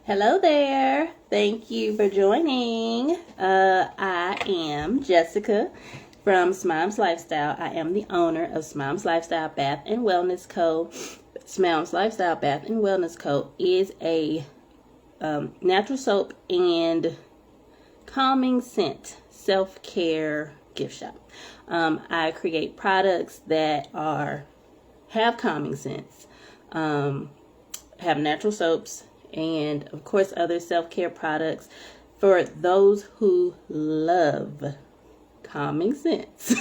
Hello there. Thank you for joining. I am Jessica from Smom's Lifestyle. I am the owner of Smom's Lifestyle Bath and Wellness Co. Smom's Lifestyle Bath and Wellness Co. is a natural soap and calming scent self-care gift shop. I create products that have calming scents, have natural soaps, and of course other self-care products for those who love calming scents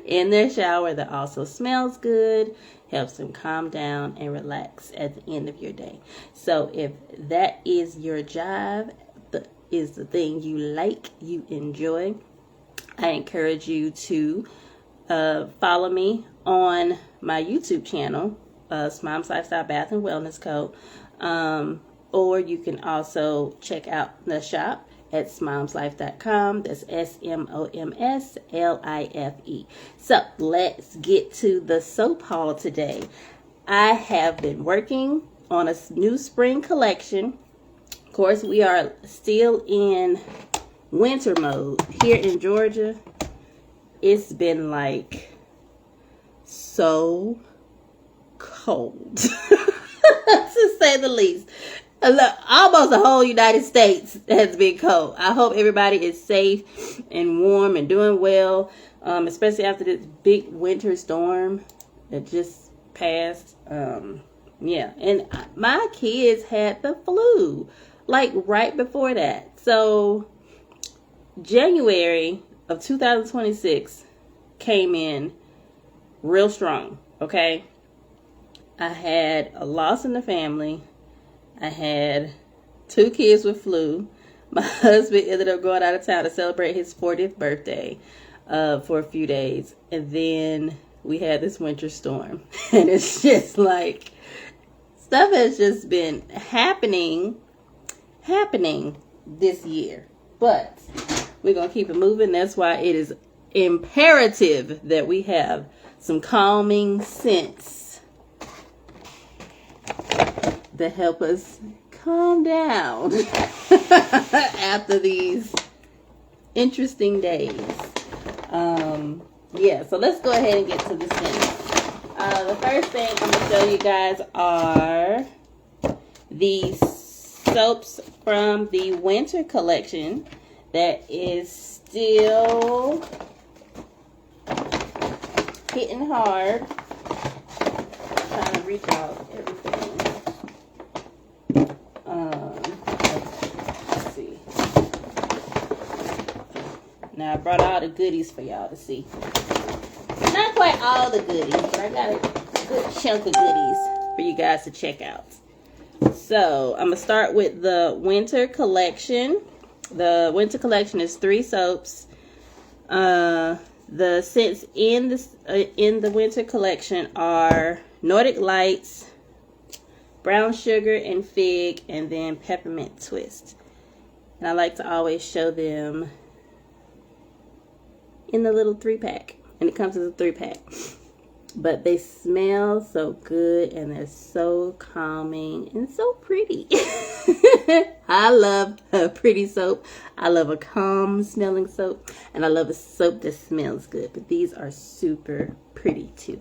in their shower that also smells good, helps them calm down and relax at the end of your day. So if that is your job, is the thing you like, you enjoy, I encourage you to follow me on my YouTube channel, Smom's Lifestyle Bath and Wellness Co. Or you can also check out the shop at smomslife.com. That's SMOMSLIFE. So let's get to the soap haul today. I have been working on a new spring collection. Of course, we are still in winter mode here in Georgia. It's been like so cold, to say the least. Almost the whole United States has been cold. I hope everybody is safe and warm and doing well, especially after this big winter storm that just passed. Yeah, and my kids had the flu like right before that. So January of 2026 came in real strong, okay? I had a loss in the family. I had 2 kids with flu. My husband ended up going out of town to celebrate his 40th birthday for a few days. And then we had this winter storm. And it's just like, stuff has just been happening this year. But we're going to keep it moving. That's why it is imperative that we have some calming scents that help us calm down after these interesting days. Yeah, so let's go ahead and get to the scents. The first thing I'm going to show you guys are these soaps from the winter collection that is still hitting hard. I'm trying to reach out everything. Let's see. Now I brought all the goodies for y'all to see. Not quite all the goodies, but I got a good chunk of goodies for you guys to check out. So I'm gonna start with the winter collection. The winter collection is 3 soaps. The scents in the winter collection are Nordic Lights, brown sugar and fig, and then peppermint twist. And I like to always show them in the little 3-pack. And it comes as a 3-pack. But they smell so good and they're so calming and so pretty. I love a pretty soap. I love a calm smelling soap. And I love a soap that smells good. But these are super pretty too.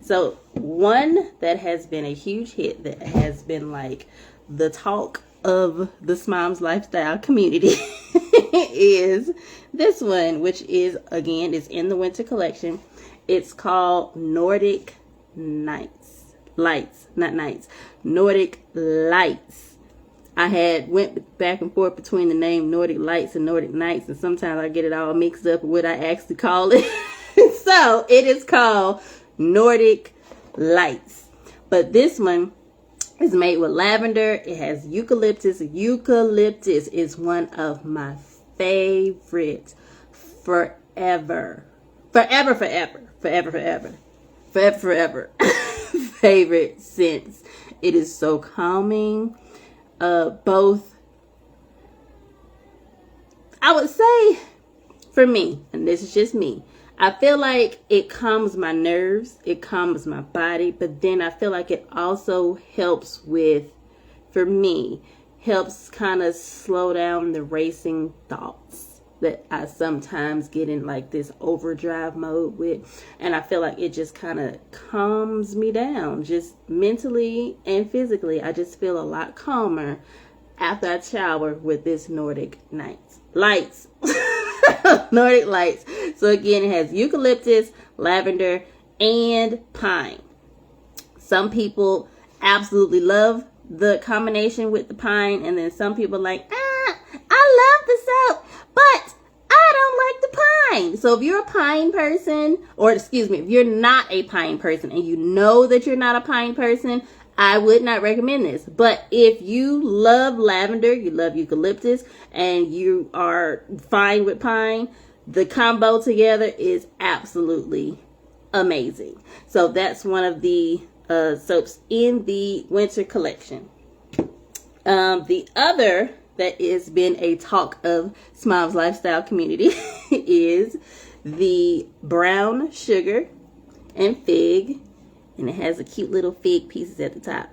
So one that has been a huge hit, that has been like the talk of the Smom's Lifestyle community is this one, which is, again, is in the winter collection. It's called Nordic Nights. Lights, not nights. Nordic Lights. I had went back and forth between the name Nordic Lights and Nordic Nights, and sometimes I get it all mixed up with what I actually call it. So it is called Nordic Lights. But this one is made with lavender. It has eucalyptus. Eucalyptus is one of my favorites forever favorite scents. It is so calming. Both, I would say, for me, and this is just me, I feel like it calms my nerves, it calms my body, but then I feel like it also helps with for me, helps kind of slow down the racing thoughts that I sometimes get in like this overdrive mode with. And I feel like it just kind of calms me down, just mentally and physically. I just feel a lot calmer after I shower with this Nordic lights. Nordic lights. So again, it has eucalyptus, lavender, and pine. Some people absolutely love the combination with the pine, and then some people like, I love the soap, but I don't like the pine. So if you're a pine person, or excuse me, if you're not a pine person and you know that you're not a pine person, I would not recommend this. But if you love lavender, you love eucalyptus, and you are fine with pine, the combo together is absolutely amazing. So that's one of the soaps in the winter collection. The other that has been a talk of Smom's Lifestyle community is the brown sugar and fig, and it has a cute little fig pieces at the top.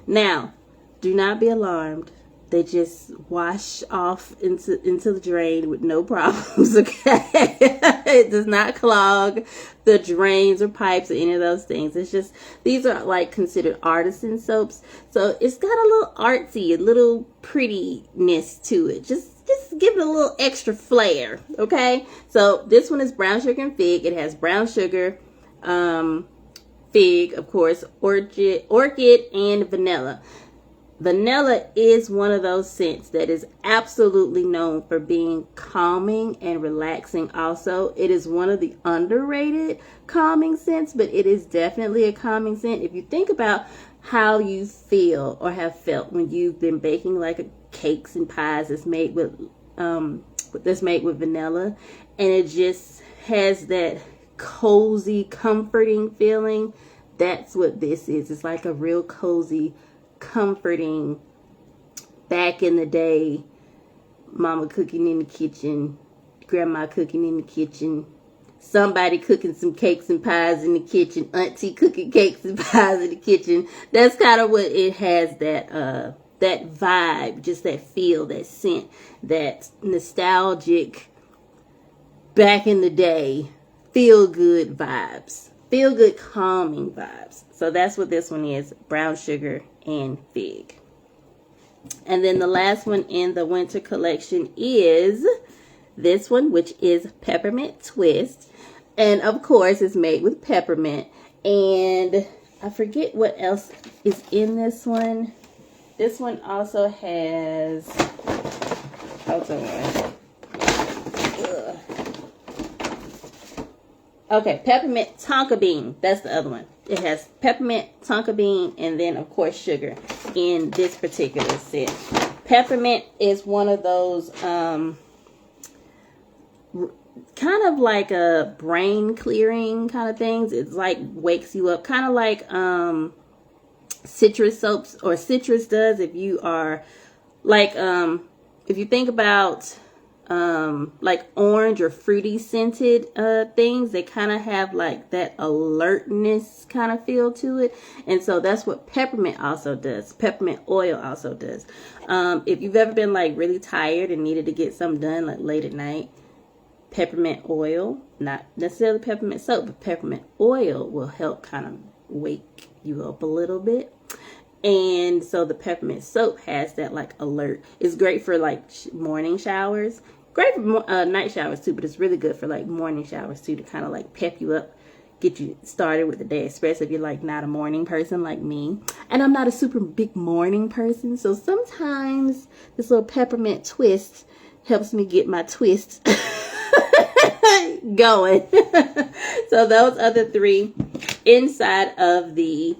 Now, do not be alarmed. They just wash off into the drain with no problems, okay? It does not clog the drains or pipes or any of those things. It's just, these are like considered artisan soaps. So it's got a little artsy, a little prettiness to it. Just give it a little extra flair, okay? So this one is brown sugar and fig. It has brown sugar, fig, of course, orchid, and vanilla. Vanilla is one of those scents that is absolutely known for being calming and relaxing also. It is one of the underrated calming scents, but it is definitely a calming scent. If you think about how you feel or have felt when you've been baking like cakes and pies that's made with vanilla, and it just has that cozy, comforting feeling, that's what this is. It's like a real cozy, comforting, back in the day, mama cooking in the kitchen, grandma cooking in the kitchen, somebody cooking some cakes and pies in the kitchen, auntie cooking cakes and pies in the kitchen. That's kind of what it has, that vibe, just that feel, that scent, that nostalgic, back in the day, feel good vibes, feel good calming vibes. So that's what this one is, brown sugar and fig. And then the last one in the winter collection is this one, which is peppermint twist. And of course, it's made with peppermint. And I forget what else is in this one. This one also has, hold on. Okay, peppermint tonka bean. That's the other one. It has peppermint, tonka bean, and then, of course, sugar in this particular set. Peppermint is one of those kind of like a brain clearing kind of things. It's like wakes you up, kind of like citrus soaps, or citrus does. If you are like, if you think about like orange or fruity scented things, they kind of have like that alertness kind of feel to it. And so that's what peppermint also does. Peppermint oil also does. If you've ever been like really tired and needed to get something done like late at night, peppermint oil, not necessarily peppermint soap, but peppermint oil will help kind of wake you up a little bit. And so the peppermint soap has that like alert. It's great for like morning showers. Great for night showers too, but it's really good for like morning showers too, to kind of like pep you up, get you started with the day, especially if you're like not a morning person like me. And I'm not a super big morning person, so sometimes this little peppermint twist helps me get my twist going. So those are the three inside of the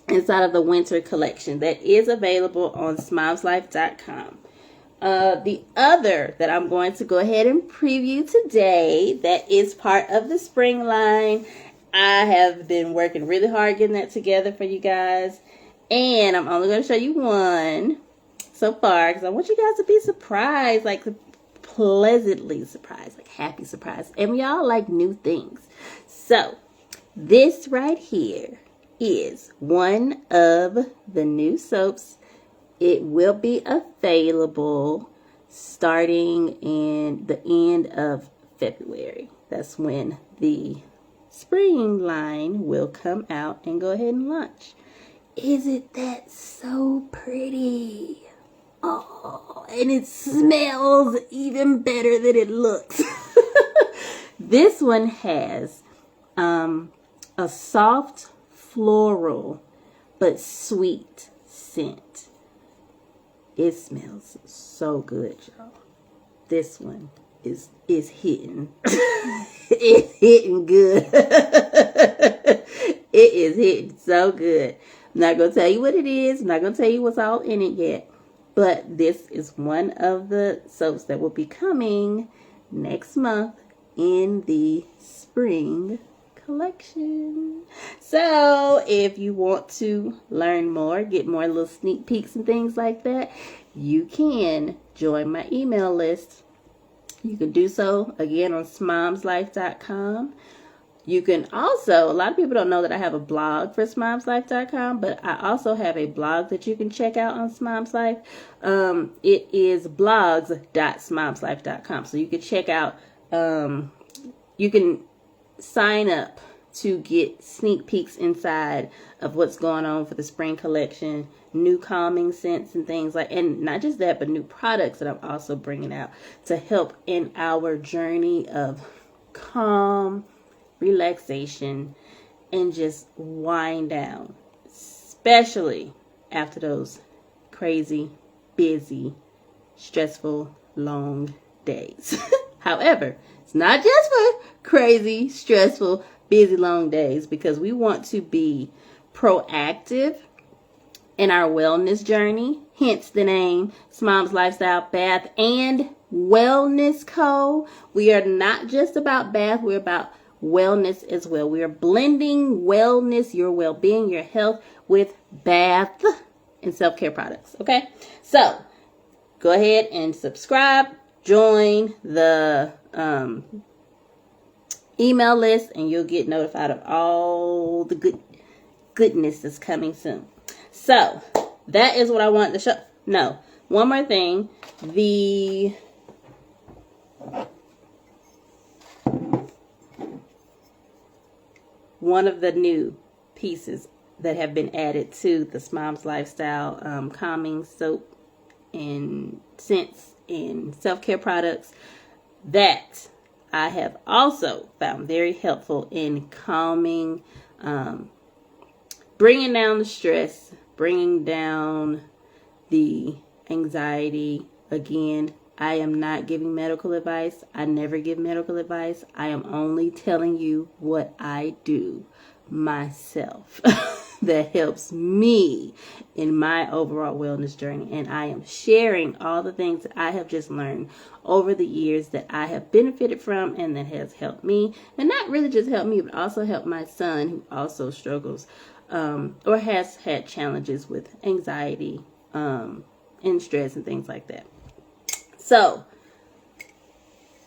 winter collection that is available on smomslife.com. The other that I'm going to go ahead and preview today, that is part of the spring line. I have been working really hard getting that together for you guys, and I'm only going to show you one so far because I want you guys to be surprised, like pleasantly surprised, like happy surprised. And y'all like new things. So this right here is one of the new soaps. It will be available starting in the end of February. That's when the spring line will come out and go ahead and launch. Isn't that so pretty? Oh, and it smells even better than it looks. This one has a soft floral but sweet scent. It smells so good, y'all. This one is hitting. It's hitting good. It is hitting so good. I'm not going to tell you what it is. I'm not going to tell you what's all in it yet. But this is one of the soaps that will be coming next month in the spring collection. So if you want to learn more, get more little sneak peeks and things like that, you can join my email list. You can do so again on smomslife.com. You can also, a lot of people don't know that I have a blog for smomslife.com, but I also have a blog that you can check out on Smom's Life. It is blogs.smomslife.com. So you can check out, you can sign up to get sneak peeks inside of what's going on for the spring collection, new calming scents and things like, and not just that, but new products that I'm also bringing out to help in our journey of calm, relaxation, and just wind down, especially after those crazy, busy, stressful, long days. However, it's not just for crazy, stressful, busy, long days, because we want to be proactive in our wellness journey. Hence the name Smom's Lifestyle Bath and Wellness Co. We are not just about bath, we're about wellness as well. We are blending wellness, your well-being, your health with bath and self-care products. Okay, so go ahead and subscribe, join the email list, and you'll get notified of all the goodness that's coming soon. So that is what I wanted to show. No, one more thing. One of the new pieces that have been added to the Smom's Lifestyle calming soap and scents and self-care products that I have also found very helpful in calming, bringing down the stress, bringing down the anxiety. Again, I am not giving medical advice. I never give medical advice. I am only telling you what I do myself that helps me in my overall wellness journey. And I am sharing all the things that I have just learned over the years that I have benefited from and that has helped me. And not really just helped me, but also helped my son, who also struggles or has had challenges with anxiety and stress and things like that. So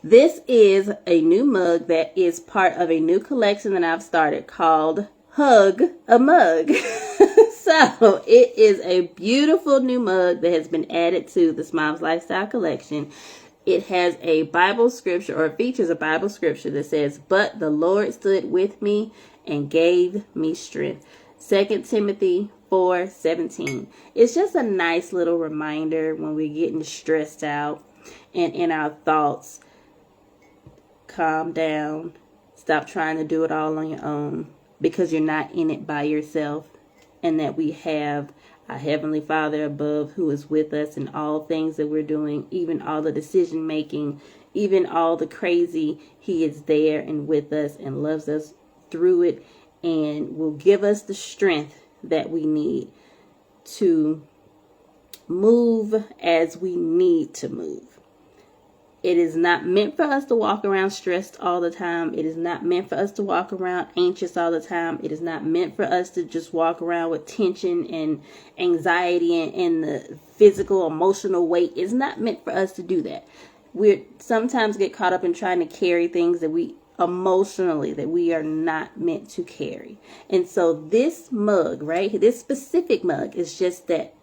this is a new mug that is part of a new collection that I've started called Hug a Mug. So it is a beautiful new mug that has been added to the Smom's Lifestyle collection. It has a Bible scripture, or features a Bible scripture that says, "But the Lord stood with me and gave me strength." 2 Timothy 4:17. It's just a nice little reminder when we're getting stressed out and in our thoughts. Calm down. Stop trying to do it all on your own, because you're not in it by yourself, and that we have a Heavenly Father above who is with us in all things that we're doing, even all the decision making, even all the crazy. He is there and with us and loves us through it, and will give us the strength that we need to move as we need to move. It is not meant for us to walk around stressed all the time. It is not meant for us to walk around anxious all the time. It is not meant for us to just walk around with tension and anxiety and the physical, emotional weight. It's not meant for us to do that. We sometimes get caught up in trying to carry things that we emotionally that we are not meant to carry. And so this mug, right, this specific mug is just that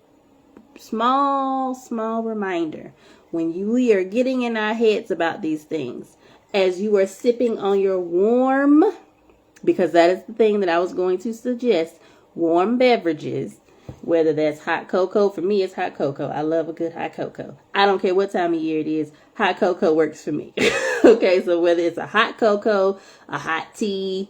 small reminder when we are getting in our heads about these things, as you are sipping on your warm, because that is the thing that I was going to suggest, warm beverages, whether that's hot cocoa. For me, it's hot cocoa. I love a good hot cocoa. I don't care what time of year it is. Hot cocoa works for me. Okay, so whether it's a hot cocoa, a hot tea,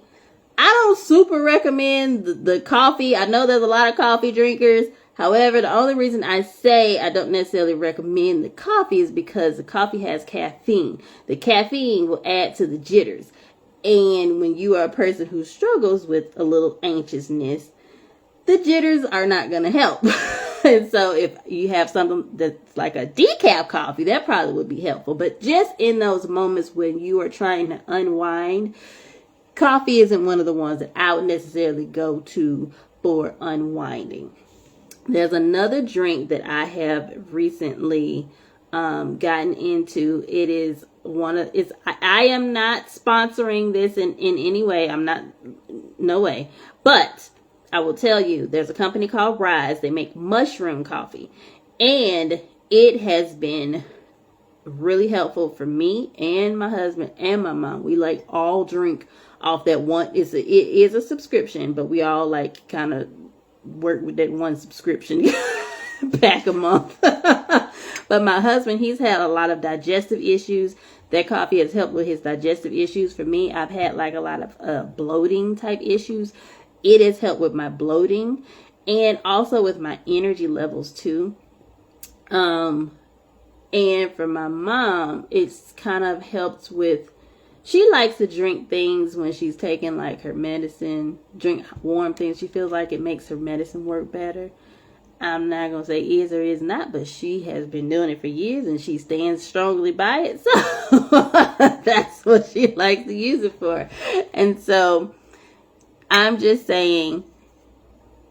I don't super recommend the coffee. I know there's a lot of coffee drinkers. However, the only reason I say I don't necessarily recommend the coffee is because the coffee has caffeine. The caffeine will add to the jitters. And when you are a person who struggles with a little anxiousness, the jitters are not going to help. And so if you have something that's like a decaf coffee, that probably would be helpful. But just in those moments when you are trying to unwind, coffee isn't one of the ones that I would necessarily go to for unwinding. There's another drink that I have recently gotten into. It is I am not sponsoring this in any way. I'm not, no way. But I will tell you, there's a company called Rise. They make mushroom coffee. And it has been really helpful for me and my husband and my mom. We like all drink off that one. It is a subscription, but we all like kind of work with that one subscription back a month. But my husband, he's had a lot of digestive issues. That coffee has helped with his digestive issues. For me, I've had like a lot of bloating type issues. It has helped with my bloating and also with my energy levels too. And for my mom, it's kind of helped with, she likes to drink things when she's taking like her medicine, drink warm things. She feels like it makes her medicine work better. I'm not going to say is or is not, but she has been doing it for years and she stands strongly by it. So that's what she likes to use it for. And so I'm just saying,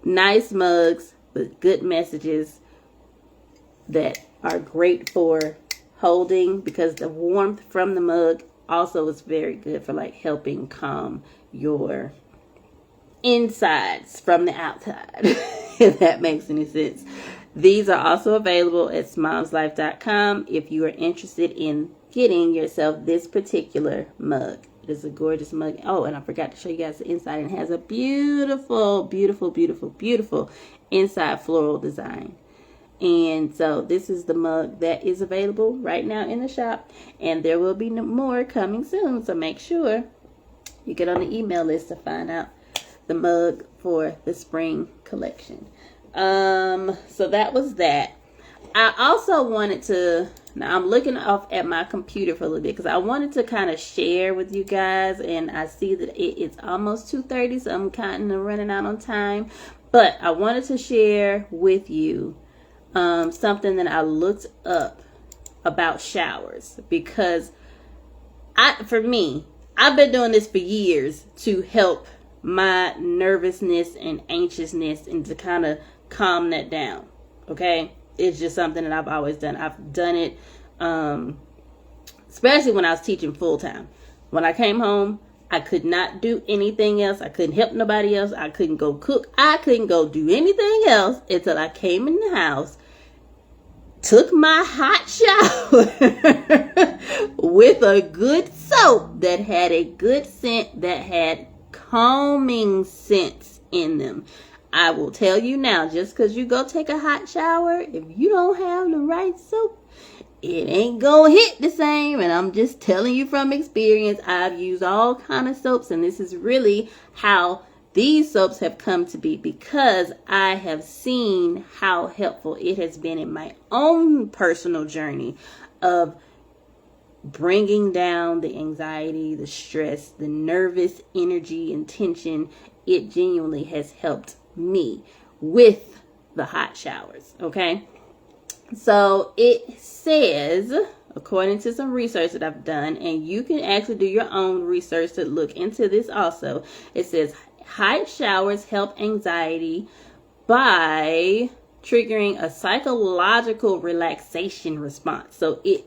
nice mugs with good messages that are great for holding, because the warmth from the mug also is very good for like helping calm your insides from the outside, if that makes any sense. These are also available at smomslife.com if you are interested in getting yourself this particular mug. It is a gorgeous mug. Oh, and I forgot to show you guys the inside. It has a beautiful, beautiful, beautiful, beautiful inside floral design. And so this is the mug that is available right now in the shop, and there will be more coming soon. So make sure you get on the email list to find out the mug for the spring collection. So that was that. I also wanted to, now I'm looking off at my computer for a little bit because I wanted to kind of share with you guys, and I see that it's almost 2:30, so I'm kind of running out on time. But I wanted to share with you something that I looked up about showers, because for me, I've been doing this for years to help my nervousness and anxiousness and to kind of calm that down. Okay, it's just something that I've always done. I've done it especially when I was teaching full time. When I came home, I could not do anything else. I couldn't help nobody else. I couldn't go cook. I couldn't go do anything else until I came in the house, took my hot shower with a good soap that had a good scent, that had calming scents in them. I will tell you now, just because you go take a hot shower, if you don't have the right soap, it ain't gonna hit the same. And I'm just telling you from experience. I've used all kind of soaps, and this is really how these soaps have come to be, because I have seen how helpful it has been in my own personal journey of bringing down the anxiety, the stress, the nervous energy and tension. It genuinely has helped me with the hot showers. Okay. So it says, according to some research that I've done, and you can actually do your own research to look into this also. It says hot showers help anxiety by triggering a psychological relaxation response. So it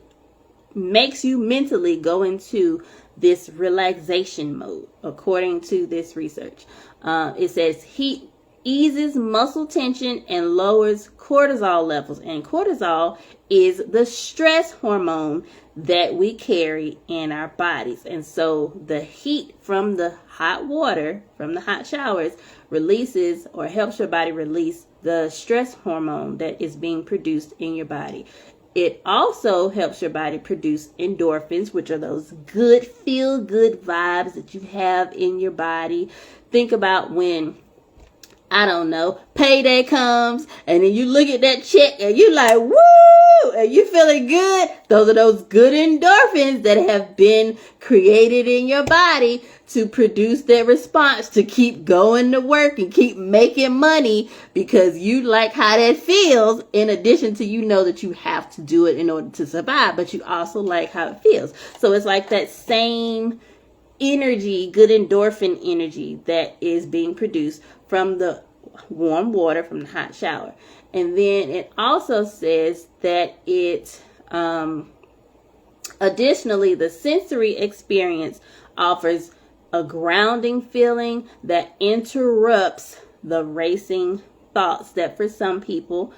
makes you mentally go into this relaxation mode, according to this research. It says heat eases muscle tension and lowers cortisol levels. And cortisol is the stress hormone that we carry in our bodies. And so the heat from the hot water, from the hot showers, releases or helps your body release the stress hormone that is being produced in your body. It also helps your body produce endorphins, which are those good, feel-good vibes that you have in your body. Think about when, I don't know, payday comes and then you look at that check and you're like, woo, and you feeling good. Those are those good endorphins that have been created in your body to produce that response to keep going to work and keep making money because you like how that feels, in addition to you know that you have to do it in order to survive, but you also like how it feels. So it's like that same energy, good endorphin energy that is being produced from the warm water from the hot shower. And then it also says that it additionally, the sensory experience offers a grounding feeling that interrupts the racing thoughts that for some people,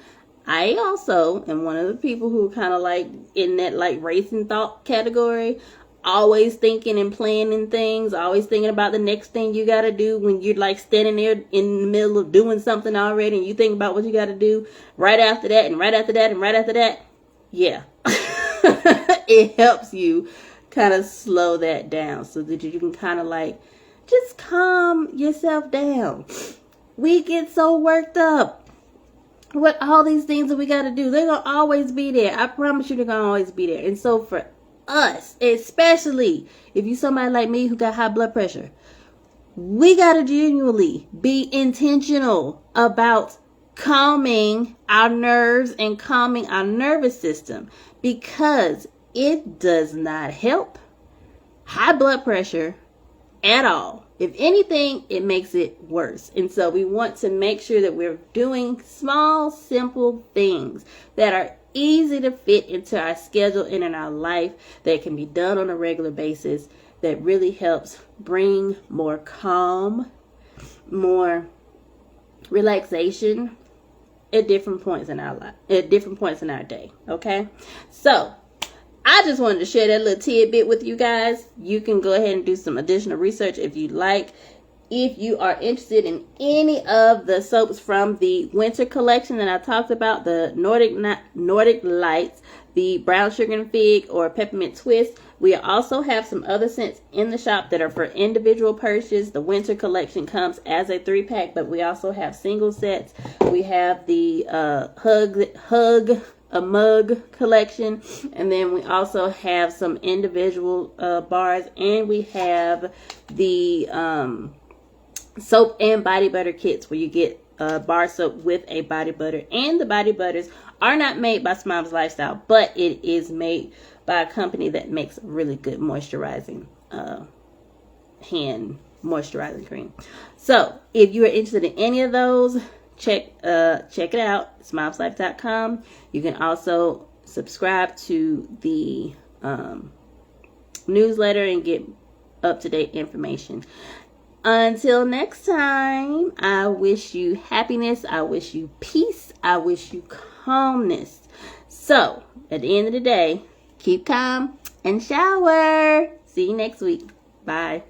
I also am one of the people who kind of like in that like racing thought category, always thinking and planning things, always thinking about the next thing you got to do when you're like standing there in the middle of doing something already and you think about what you got to do right after that and right after that and right after that. Yeah. It helps you kind of slow that down so that you can kind of like just calm yourself down. We get so worked up with all these things that we got to do. They're going to always be there. I promise you they're going to always be there. And so for us, especially if you somebody like me who got high blood pressure, we got to genuinely be intentional about calming our nerves and calming our nervous system, because it does not help high blood pressure at all. If anything, it makes it worse. And so we want to make sure that we're doing small, simple things that are easy to fit into our schedule and in our life, that can be done on a regular basis, that really helps bring more calm, more relaxation at different points in our life, at different points in our day. Okay, so I just wanted to share that little tidbit with you guys. You can go ahead and do some additional research if you like. If you are interested in any of the soaps from the winter collection that I talked about, the Nordic Lights, the brown sugar and fig, or peppermint twist, we also have some other scents in the shop that are for individual purchase. The winter collection comes as a 3-pack, but we also have single sets. We have the hug a mug collection, and then we also have some individual bars, and we have the soap and body butter kits where you get bar soap with a body butter. And the body butters are not made by Smom's Lifestyle, but it is made by a company that makes really good moisturizing hand moisturizing cream. So if you are interested in any of those, check it out, smomslife.com. You can also subscribe to the newsletter and get up-to-date information. Until next time, I wish you happiness, I wish you peace, I wish you calmness. So at the end of the day, keep calm and shower. See you next week. Bye.